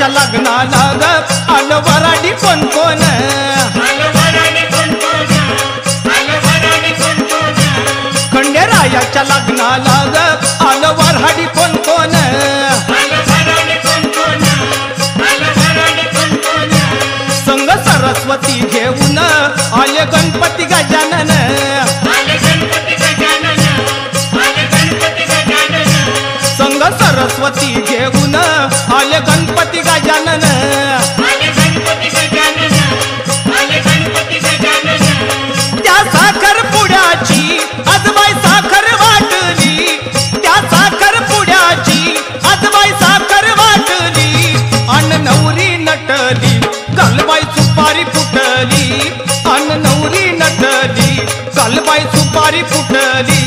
रायाच्या लग्नाला ग आलं वराडी कोण कोण खंडेरायाच्या लग्नाला ग आलं वराडी कोण कोण संग सरस्वती घेऊन आले गणपती गजानन संग सरस्वती घेऊन आले गणपती गजानन त्या साखर पुड्याची आजबाई साखर वाटली त्या साखर पुड्याची आजबाई साखर वाटली अन नवरी नटली कालबाई सुपारी फुटली अन नवरी नटली कालबाई सुपारी फुटली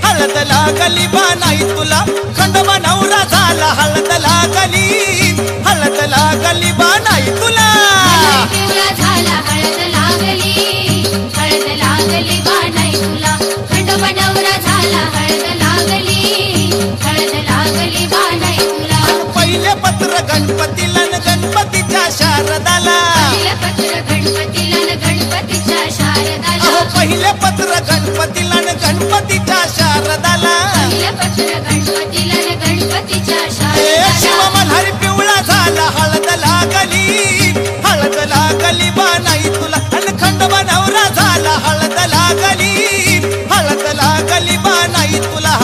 हळद लागली बानाई तुला खंडोबा नवरा झाला हळद लागली बानाई तुला झाला हळद लागली बानाई तुला खंडोबा नवरा झाला हळद लागली बानाई तुला पहिले पत्र गणपतीला न गणपतीच्या शारदाला पहिले पत्र गणपतीला न गणपतीच्या शारदाला पहिले पत्र गणपतीला न गणपतीच्या शारदाला पहिले पत्र गणपतीला न गणपतीच्या शारदाला शिव मल्हारी पिवळा झाला हळद लागली बानाई तुला अन खंडोबा नवरा झाला हळद लागली बानाई तुला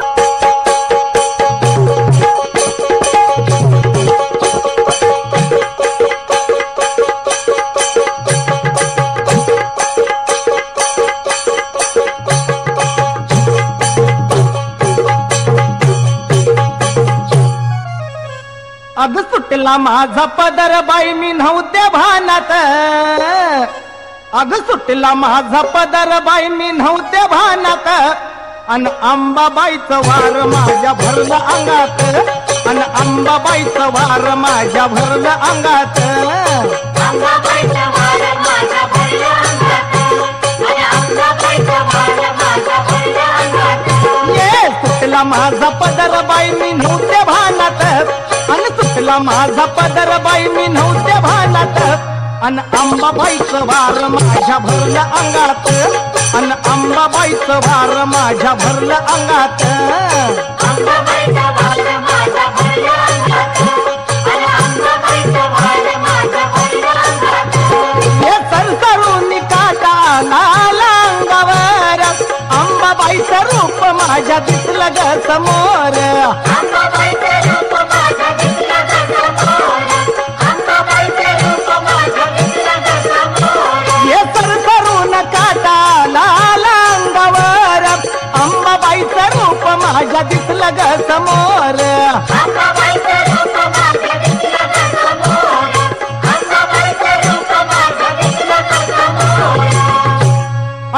अग सुटला माझा पदर बाई मी नव्हते भानात अग सुटला माझा पदर बाई मी नव्हते भानात अन अंबाबाईचं वार माझ्या भरलं अंगात अन अंबाबाईचं वार माझ्या भरलं अंगात अंबाबाईचं वार माझ्या भरलं अंगात अन अंबाबाईचं वार माझ्या भरलं अंगात ये सुटला माझा पदर बाई मी नव्हते भानात अन सुटला माझा पदर बाई मी नव्हते भानात अन अंबाबाईचं वार माझ्या भरलं अंगात अन अंबाबाईचं वार माझ्या भरलं अंगात अंबाबाईचं वार माझ्या भरलं अंगात अन अंबाबाईचं वार माझ्या भरलं अंगात हे सरसरून काटा आला अंगावर अंबाबाईचं रूप माझ्या दिसलं ग समोर अंबाबाईचं रूप माझ्या दिसलं ग समोर अंबाबाईचं रूप माझ्या दिसलं ग समोर हे सरसरून काटा आला अंगावर अंबाबाईचं रूप माझ्या दिसलं ग समोर अंबाबाईचं रूप माझ्या दिसलं ग समोर अंबाबाईचं रूप माझ्या दिसलं ग समोर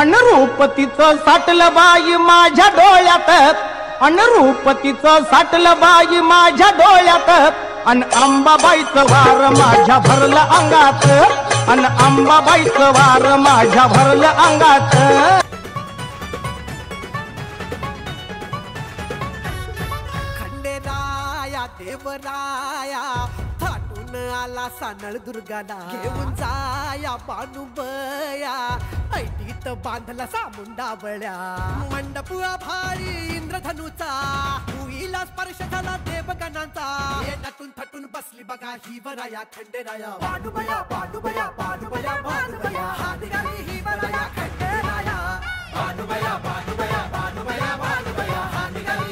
अनुरूप तिचं साठलं बाई माझ्या डोळ्यात अनुरूप तिचं साठलं बाई माझ्या डोळ्यात अन अंबाबाईचं वार माझ्या भरलं अंगात अन अंबाबाईचं वार माझ्या भरलं अंगात खंडेराया देवराया थाटून आला सानळ दुर्गाला घेऊन जाया बानुबया ऐटीत बांधला सामुंडा बळ्या मंडप भारी इंद्रधनुचा भुईला स्पर्श झाला देवगणांचा नटून थटून बसली बघा ही वराया खंडेराया बानुबया बानुबया बानुबया बानुबया हात घाली ही वराया खंडेराया बानुबया बानुबया बानुबया बानुबया हात घाली